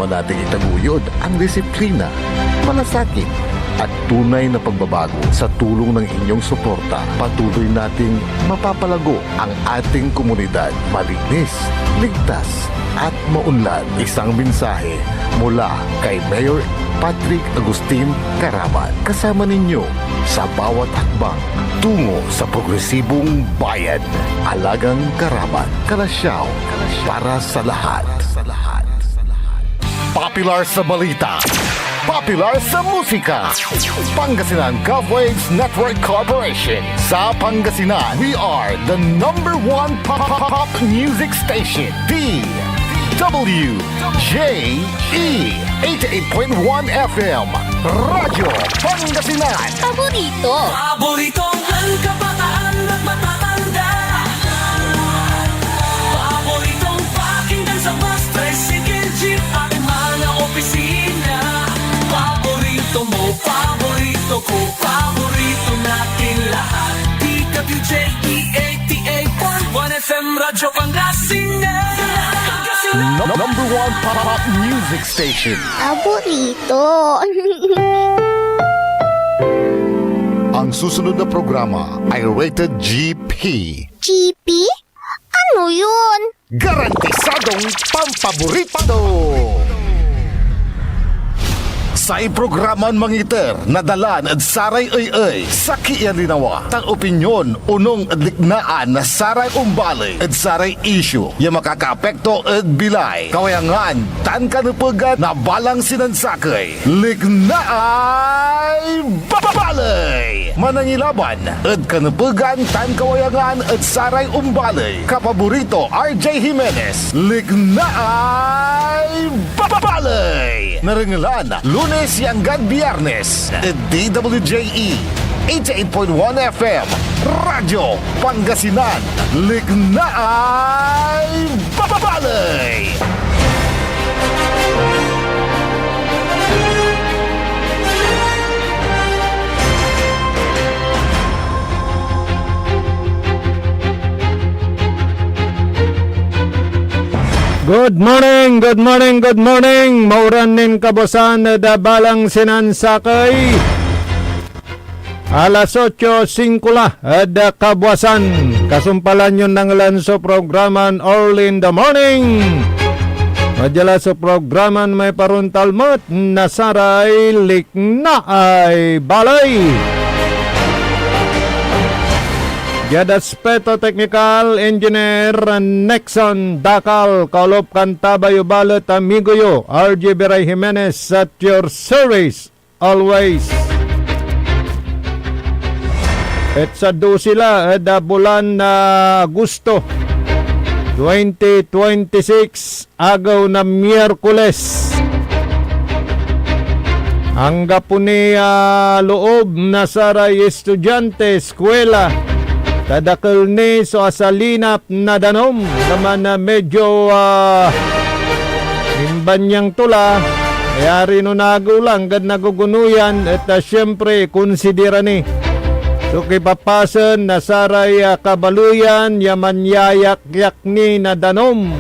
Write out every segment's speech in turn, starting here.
Sama nating itaguyod ang disiplina, malasakit, at tunay na pagbabago. Sa tulong ng inyong suporta, patuloy nating mapapalago ang ating komunidad. Malinis, ligtas, at maunlad. Isang mensahe mula kay Mayor Patrick Agustin Caraman. Kasama ninyo sa bawat hakbang tungo sa progresibong bayan. Alagang Caraman, Kalasyaw, para sa lahat. Popular sa balita, popular sa musika. Pangasinan Govwaves Network Corporation. Sa Pangasinan, we are the number one pop music station. DWJE 88.1 FM. Radyo Pangasinan. Paboritong ang kabataan at matatanda. Paboritong pakinggan sa bus, tricycle, jeep at mga opisina. Paborito mo, paborito ko, paborito natin lahat. DWJE 88.1 FM, Radyo Pangasinan. Number one pop music station. Paborito. Ang susunod na programa ay rated GP. GP? Ano yun? Garantisadong pampaborito! Sa iprograman mangiter, nadalan at saray ay sa kialinawa. Tang opinyon, unong adliknaan na saray umbali at saray issue. Yung makakaapekto at bilay. Kawayangan, tan kanupugan na balang sinansakay. Liknaay babalay! Manangilaban at kanupugan, tan kawayangan at saray umbali. Kapaborito, RJ Jimenez. Liknaay babalay! Naringalan, Lunes hanggang Biyernes, DWJE 88.1 FM, Radyo Pangasinan, Liknaay babalay! Good morning. Mauran nin kabosan da balang sinansakay. Alas 8:05 ada kabuasan. Kasumpalan yun ng lanso programan early in the morning. Madala sa programan may paruntalmat na saray liknaay balay. Yadaspeto Technical Engineer Nexon Dakal Kalop Kantabayo Balot Amigo yo RJ Beray Jimenez at your service always. At sa do sila da bulan na Agosto 2026 agaw na Miyerkules. Ang gapuni loob na saray estudyante eskwela tadakal ni so asalinap na danom naman na medyo imbanyang tula ayari no nagulang gad nagugunuyan at syempre konsidera ni so kipapasan na saray kabaluyan yaman yayak ni na danom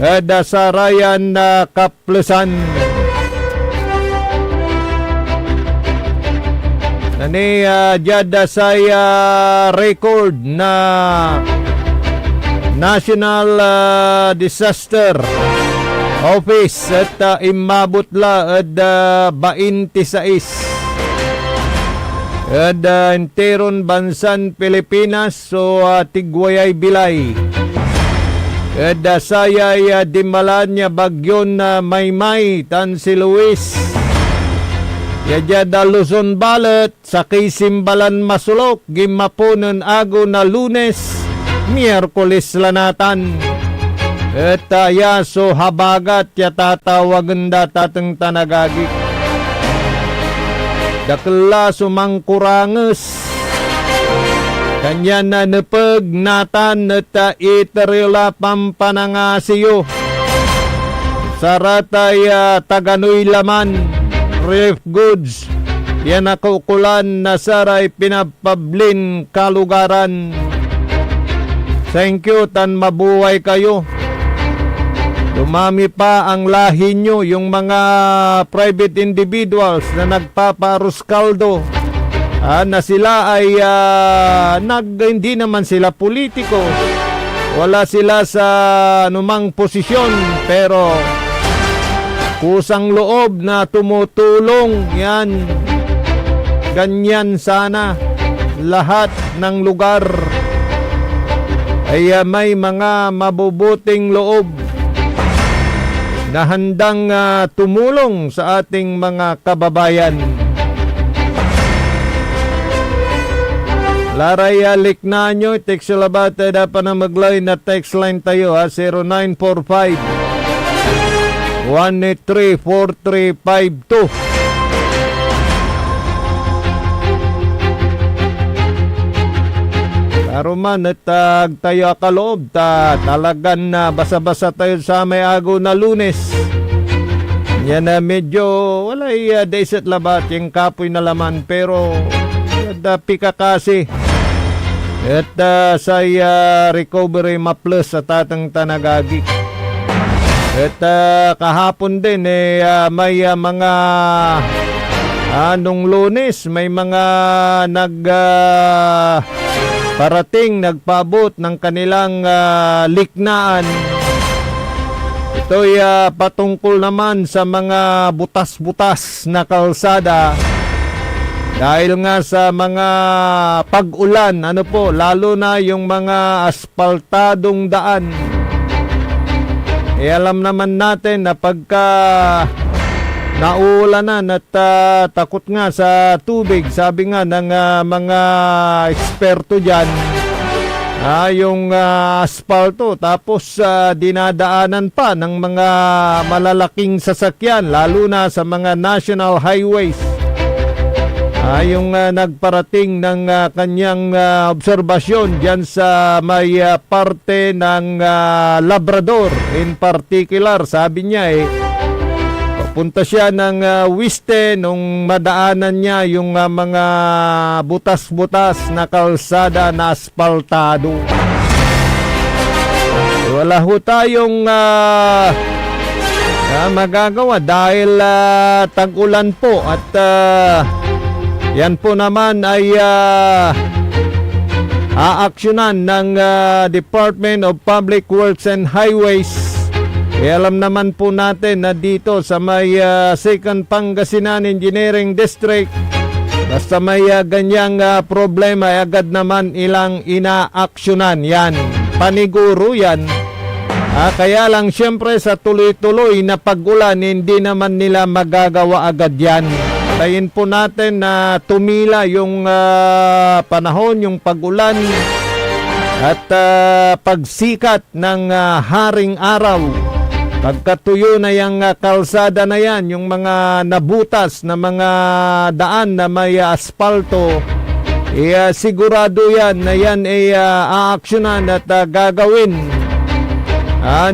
at sarayan na kaplusan. Nani jada saya record na National Disaster Office at imabot la at 26 at enteron bansan Pilipinas so tigwayay bilay at saya dimalan niya bagyon na Maymay tan si Luis. Yadya Luzon Balet sa Kisimbalan Masulok gimapunan ago na Lunes Miyerkules lanatan et yaso habagat yatatawagan da tateng tanagagi dakla sumangkuranges kanya na nepeg natan et iterila pampanangasiyo sarataya taganoy laman Ref goods yan nakukulan na saray pinapablin kalugaran. Thank you tan mabuhay kayo. Dumami pa ang lahi nyo, yung mga private individuals na nagpaparus kaldo. Na sila ay hindi naman sila politiko. Wala sila sa anumang posisyon, pero kusang loob na tumutulong. Yan, ganyan sana lahat ng lugar ay may mga mabubuting loob na handang tumulong sa ating mga kababayan. Laray likna nyo, text labat, dapat na mag-line na text line tayo 0945 183 4352. Aruman at tayo kaloob talagan na basa-basa tayo sa may agaw na Lunes. Yan na medyo walay days at labat yung kapoy na laman, pero pika kasi at sa recovery ma-plus sa tatang tanagagi. At kahapon din may mga nung Lunes may mga parating nagpaabot ng kanilang liknaan. Ito'y patungkol naman sa mga butas-butas na kalsada dahil nga sa mga pag-ulan, lalo na yung mga asfaltadong daan. Alam naman natin na pagka nauulanan at takot nga sa tubig, sabi nga ng mga eksperto dyan, yung asfalto tapos dinadaanan pa ng mga malalaking sasakyan, lalo na sa mga national highways. Yung nagparating ng kanyang obserbasyon dyan sa may parte ng Labrador in particular, sabi niya punta siya ng Wiste nung madaanan niya yung mga butas-butas na kalsada na asfaltado. Wala ho tayong magagawa dahil tag-ulan po at yan po naman ay aaksyonan ng Department of Public Works and Highways. Alam naman po natin na dito sa may 2nd Pangasinan Engineering District, basta may ganyang problema, agad naman ilang inaaksyonan. Yan, paniguro yan. Kaya lang siyempre sa tuloy-tuloy na pag-ulan, hindi naman nila magagawa agad yan. Tayin po natin na tumila yung panahon, yung pag-ulan at pagsikat ng haring araw. Pagkatuyo na yung kalsada na yan, yung mga nabutas na mga daan na may asfalto, sigurado yan na yan ay aaksyonan at gagawin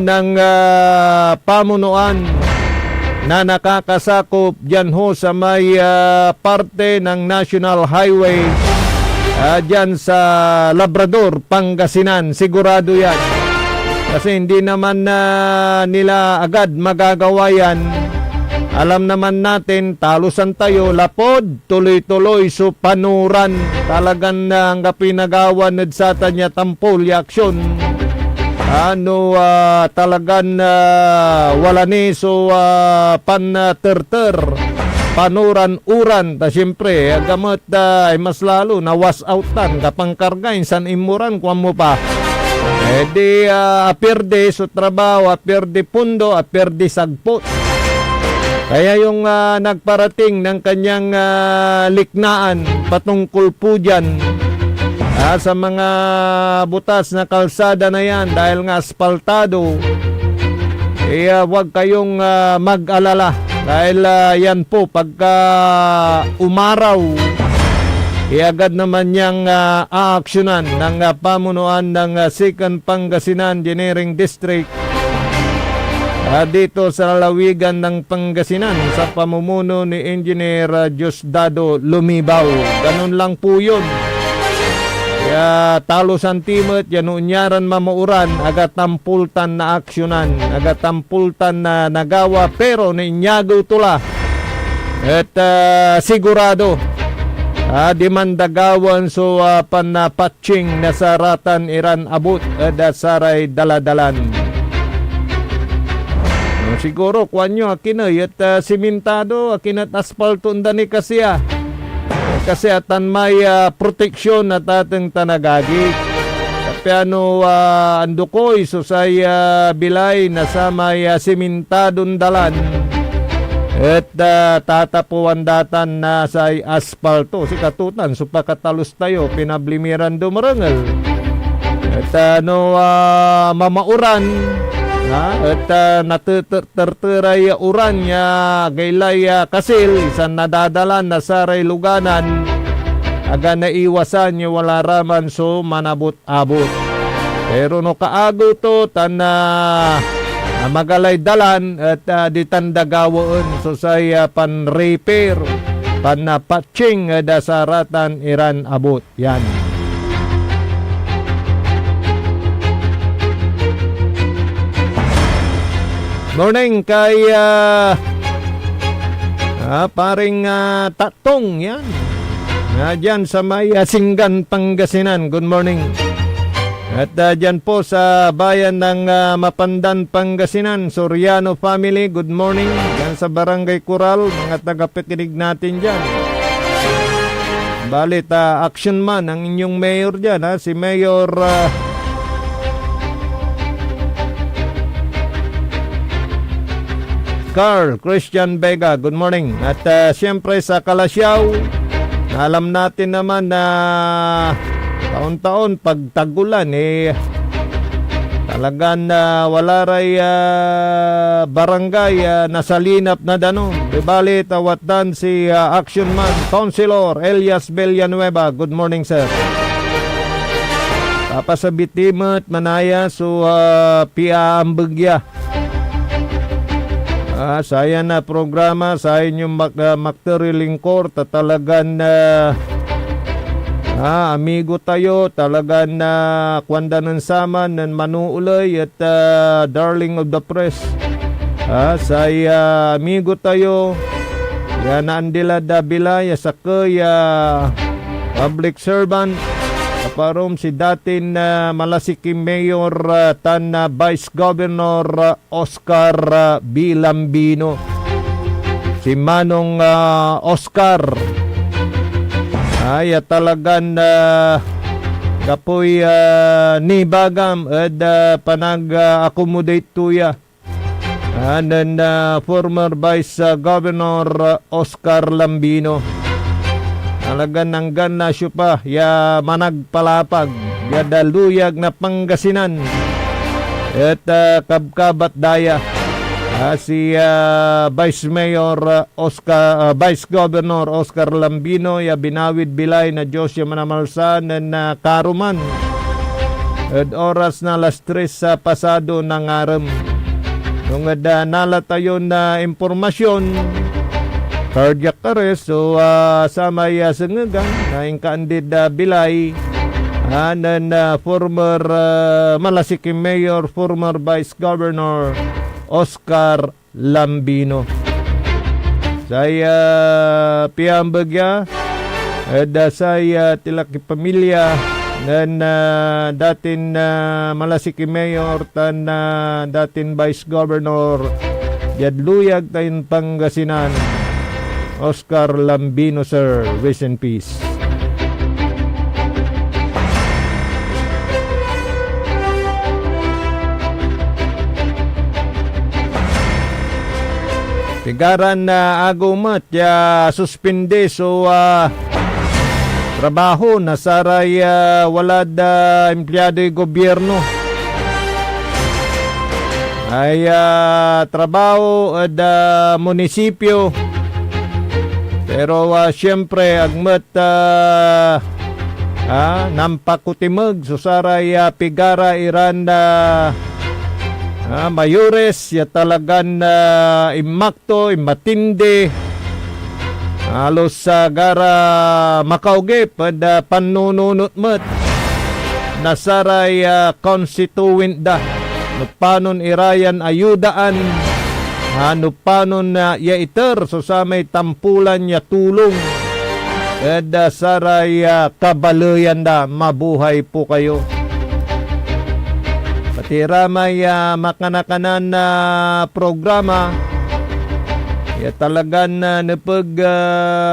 ng pamunuan na nakakasakop dyan ho sa may parte ng National Highway dyan sa Labrador, Pangasinan. Sigurado yan. Kasi hindi naman nila agad magagawa yan. Alam naman natin, talusan tayo, lapod, tuloy-tuloy, so panuran. Talagang ang pinagawan sa tanya tampol, aksyon. Talagang wala ni so pan-terter panuran uran ta siyempre gamot ay mas lalo na was outan kapang kargain san imuran kuan mo pa di aperde so trabaho aperde pundo aperde sagpot. Kaya yung nagparating ng kanyang liknaan patungkol po dyan sa mga butas na kalsada na yan dahil nga asfaltado, huwag kayong mag-alala dahil yan po pagka umaraw, agad naman niyang aaksyonan ng pamunuan ng 2nd Pangasinan Engineering District dito sa lalawigan ng Pangasinan sa pamumuno ni Engineer Diosdado Lumibaw. Ganun lang po yun. Ya talo santimet ya unyaran mamauran aga tampultan na aksyonan, aga tampultan na nagawa pero nainyago tula. At sigurado di man dagawan so panapatching na saratan iran abot da saray daladalan. Siguro kuanyo akinay at simentado akinat asfalto ndani kasya. Kasi atan may proteksyon at ating tanagagi. Tapi andukoy so say bilay na sa may simentadong dalan at tatapuan datan na sa asfalto. Si katutan so pakatalos tayo pinablimiran dumarangel. At mamauran at natuterteray uran niya gaylay kasil isan nadadalan na saray luganan aga naiwasan niya wala raman so manabot-abot. Pero no kaago to tan magalay dalan at ditandagawaon so say pan repair pan patching da saratan iran abot yan. Morning kay paring Tatong yan. Diyan sa may Singgan, Pangasinan. Good morning. At diyan po sa bayan ng Mapandan, Pangasinan, Soriano family. Good morning. Diyan sa Barangay Coral, mga tagapakinig natin diyan. Balit action man ang inyong mayor diyan, si Mayor Carl Christian Vega, good morning. At siyempre sa Kalasyaw, alam natin naman na taon-taon pag tagulan talagang wala ray barangay nasalinap na danon. Bali tawatan si Action Man, Councilor Elias Villanueva. Good morning, sir. Papasabitimat manaya so pia ambagya. Saya na programa sa inyong magtarilingkor talagan amigo tayo talagan kwanda ng saman ng manuulay at darling of the press. Saya amigo tayo yan andila dabilay sa kaya public servant kaparom si datin malasiking mayor tan Vice Governor Oscar B. Lambino, si Manong Oscar ay talagan kapoy nibagam at panag-accommodate tuya and former Vice Governor Oscar Lambino. Talaga nanggan na siya pa, ya managpalapag, ya daluyag na Pangasinan, at kabkabat daya, si Vice Mayor Vice Governor Oscar Lambino, ya binawid bilay na Diyos ya manamalsan na karuman, at oras na alas 3 sa pasado ng aram. Nung nalatayo na impormasyon, cardiac arrest, so sa may sangagan na kandid bilay and former malasiking mayor, former Vice Governor Oscar Lambino. Saya piyambagya at saya tilaki pamilya dan datin malasiking mayor tan datin Vice Governor Yadluyag tayo Pangasinan Oscar Lambino, sir. Rest in peace. Tigaran na agumat ya suspinde so trabaho na saray walad empleyado ng gobyerno ay trabaho at munisipyo. Pero siyempre agmat nampakutimag so saray pigara iran mayores ya talagan imakto imatindi halos gara makauge pada panununot mat nasaray constituent da. No panon irayan ayudaan, no panon ya iter so sa may tampulan ya tulong. Eda saray kabaluyan da, mabuhay po kayo. Pati ramay makanakanan na programa, ya talagan na napag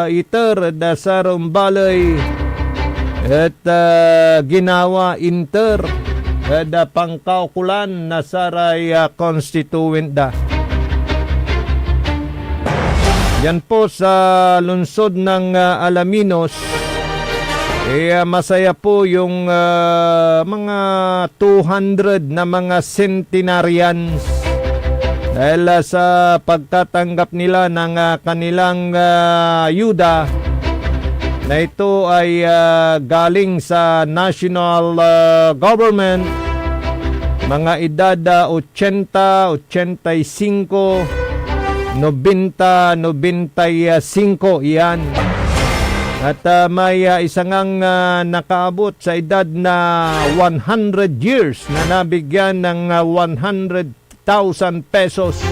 iter da sarong balay at ginawa inter da pangkaukulan na saray constituent da. Yan po sa lungsod ng Alaminos, masaya po yung mga 200 na mga centenarians dahil sa pagtatanggap nila ng kanilang ayuda na ito ay galing sa national government, mga edad 80, 85, 90, 95 yan. At may isang nakaabot sa edad na 100 years na nabigyan ng 100,000 pesos.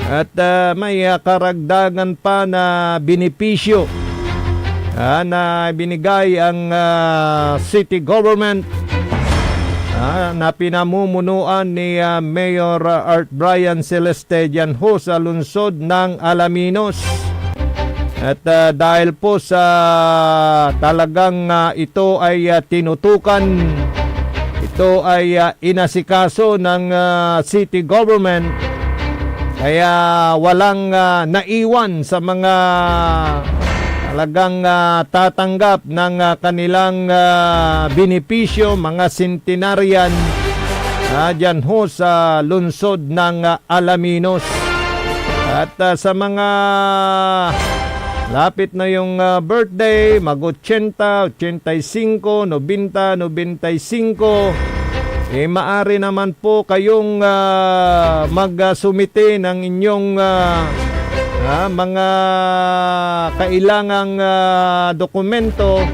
At may karagdagan pa na benepisyo na binigay ang city government na pinamumunuan ni Mayor Art Brian Celeste dyan ho sa lungsod ng Alaminos. At dahil po sa talagang ito ay tinutukan, ito ay inasikaso ng city government, kaya walang naiwan sa mga talagang tatanggap ng kanilang benepisyo, mga centenarian dyan ho sa lungsod ng Alaminos. At sa mga lapit na yung birthday, mag-80, 85, 90, 95, maaari naman po kayong magsumite ng inyong mga kailangang dokumento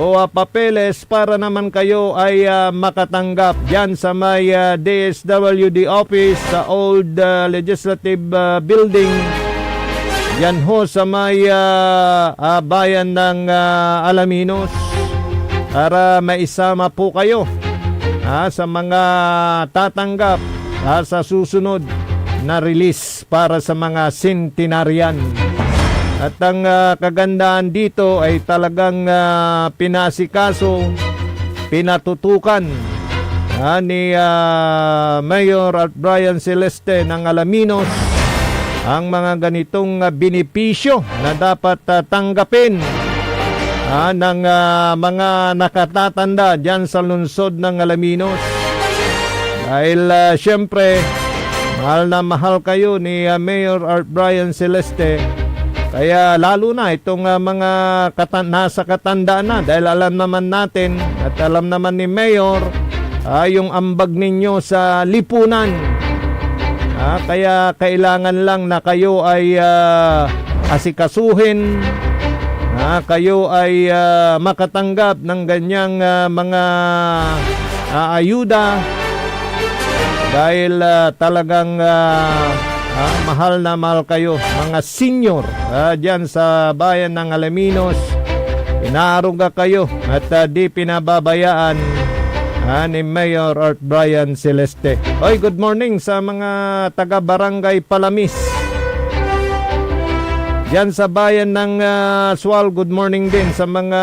o papeles para naman kayo ay makatanggap dyan sa may DSWD office sa old legislative building. Yan ho sa may bayan ng Alaminos para maisama po kayo sa mga tatanggap sa susunod na release para sa mga centenarian. At ang kagandahan dito ay talagang pinasikaso, pinatutukan ni Mayor Art Brian Celeste ng Alaminos ang mga ganitong benepisyo na dapat tanggapin ng mga nakatatanda dyan sa lungsod ng Alaminos. Dahil syempre, mahal na mahal kayo ni Mayor Art Brian Celeste. Kaya lalo na itong mga nasa katandaan na, dahil alam naman natin at alam naman ni Mayor yung ambag ninyo sa lipunan. Kaya kailangan lang na kayo ay asikasuhin, kayo ay makatanggap ng ganyang mga ayuda dahil talagang mahal na mahal kayo, mga senior dyan sa bayan ng Alaminos. Inaaruga kayo at di pinababayaan ni Mayor Art Brian Celeste. Oy, good morning sa mga taga-barangay Palamis dyan sa bayan ng Sual. Good morning din sa mga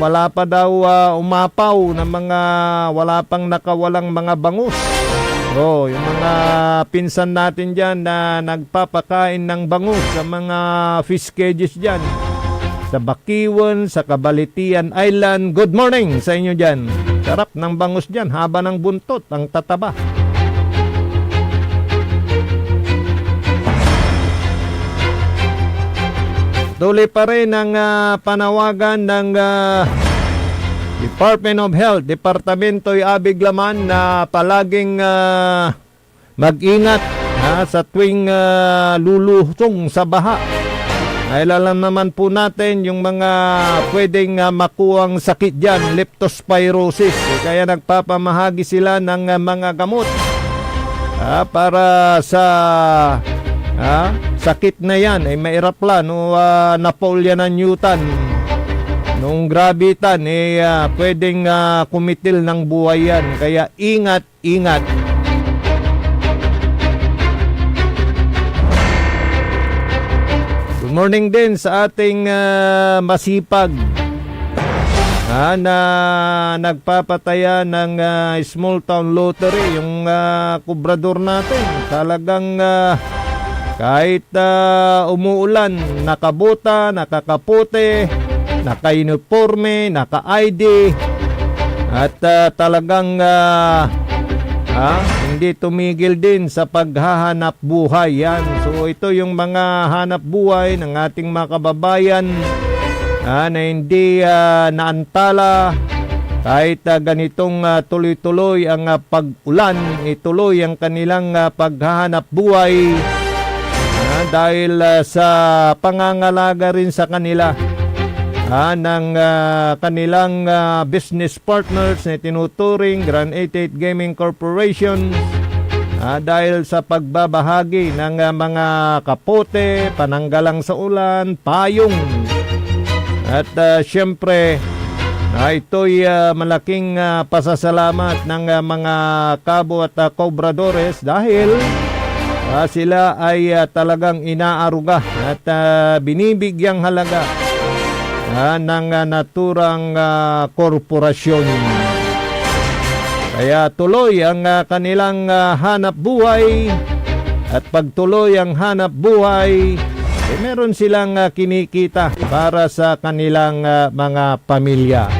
wala pa daw umapaw na mga wala pang nakawalang mga bangus. Yung mga pinsan natin dyan na nagpapakain ng bangus sa mga fish cages dyan sa Bakiwan, sa Cabalitian Island. Good morning sa inyo dyan. Sarap ng bangus dyan, haba ng buntot, ang tataba. Tuloy pa rin ang panawagan ng Department of Health, Departamento'y Abiglaman na palaging mag-ingat sa tuwing luluhtong sa baha Dahil alam naman po natin yung mga pwedeng makuhang sakit dyan, leptospirosis. Kaya nagpapamahagi sila ng mga gamot para sa sakit na yan ay mairaplan o Napoleon ng Newton. Nung grabitan, pwedeng kumitil ng buhay yan. Kaya ingat, ingat. Good morning din sa ating masipag na nagpapataya ng small town lottery, yung kubrador natin. Talagang kahit umuulan, nakabuta, nakakaputi, naka-uniforme, naka-ID, at talagang hindi tumigil din sa paghahanap buhay yan. So ito yung mga hanap buhay ng ating mga kababayan na hindi naantala kahit ganitong tuloy-tuloy ang pag-ulan, ituloy ang kanilang paghahanap buhay dahil sa pangangalaga rin sa kanila ng kanilang business partners na tinuturing Grand 88 Gaming Corporation dahil sa pagbabahagi ng mga kapote, pananggalang sa ulan, payong. At siyempre, ito'y malaking pasasalamat ng mga kabo at kobradores dahil sila ay talagang inaaruga at binibigyang halaga ng naturang korporasyon. Kaya tuloy ang kanilang hanap buhay, at pagtuloy ang hanap buhay, meron silang kinikita para sa kanilang mga pamilya.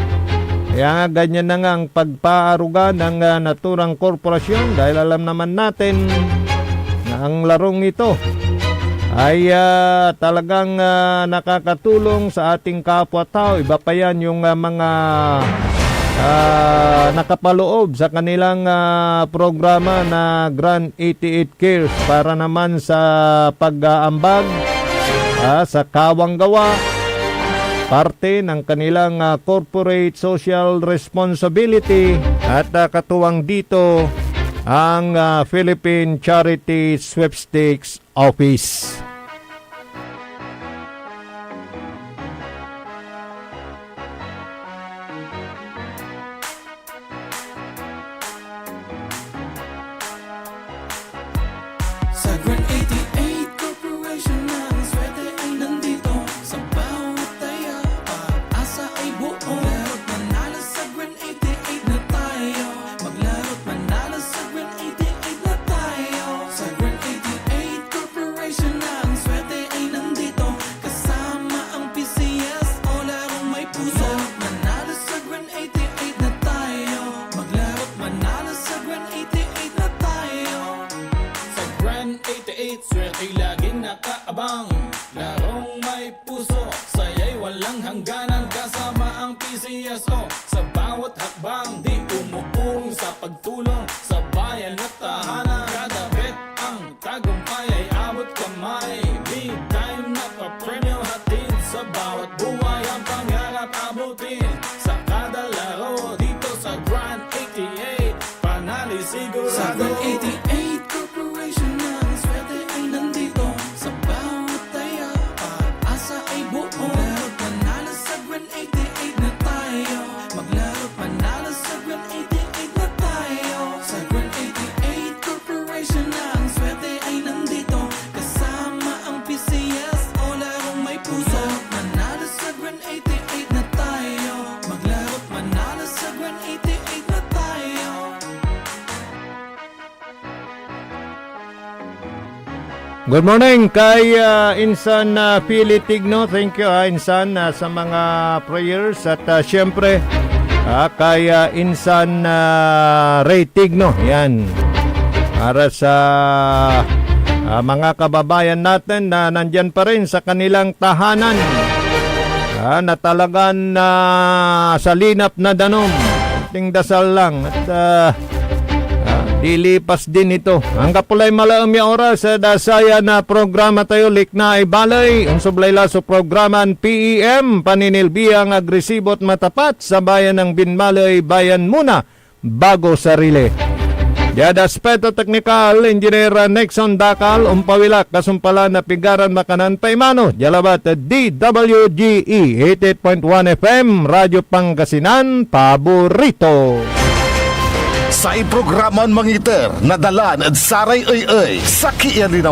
Kaya ganyan na nga ang pagpaaruga ng naturang korporasyon dahil alam naman natin na ang larong ito ay talagang nakakatulong sa ating kapwa-tao. Iba pa yan yung mga nakapaloob sa kanilang programa na Grand 88 Cares para naman sa pag-aambag sa kawang gawa, parte ng kanilang corporate social responsibility. At katuwang dito ang Philippine Charity Sweepstakes Office. Sa Grand 88 Corporation ng swerte ay nandito. Sa bawat taya, pag-asa ay buo. Maglaro't manalo sa Grand 88 na tayo. Maglaro't manalo sa Grand 88 na tayo. Sa Grand 88 Corporation ng swerte ay nandito. Kasama ang PCS o larong may puso. Manalo sa Grand 88 na tayo. Maglaro't manalo sa Grand 88 na tayo. Sa Grand 88, swerte laging nakaabang. Larong may puso, saya'y walang hangganan. Kasama ang PCSO sa bawat hakbang. Di umuung sa pagtulong sa bayan at tahanan. Kada bet ang tagumpay ay abot kamay. Big time na pa-premyo hatid sa bawat buhay. Ang pangarap abutin sa kada laro. Dito sa Grand 88, panali sigurado. Sa Grand 88 Corporation ng swerte ay nandito. Sa bawat taya, pag-asa ay buo. Maglaro't manalo sa Grand 88 na tayo. Maglaro't manalo sa Grand 88 na tayo. Sa Grand 88 Corporation ng swerte ay nandito. Kasama ang PCS o larong may puso. Manalo sa Grand 88 na tayo. Maglaro't manalo sa Grand 88 na tayo. Good morning kay Insan Pili Tigno. Thank you Insan sa mga prayers. At syempre kay Insan Ray Tigno. Yan. Para sa mga kababayan natin na nandyan pa rin sa kanilang tahanan. Na talagang sa linap na danom. Ting dasal lang. At Dilipas din ito. Ang kapulay malaam ya oras sa dasaya na programa tayo likna ay balay. Ang sublay laso programan PEM paninilbiyang agresibot matapat sa bayan ng Binmalay bayan muna bago sarili. Yada aspeto teknikal, Engineer Nexon Dakal, umpawilak, kasumpala na pigaran makanan paimano, jalabat DWGE 88.1 FM, Radyo Pangasinan, paborito. Sa iprograman mangiter, nadalan at saray ay sa kiyan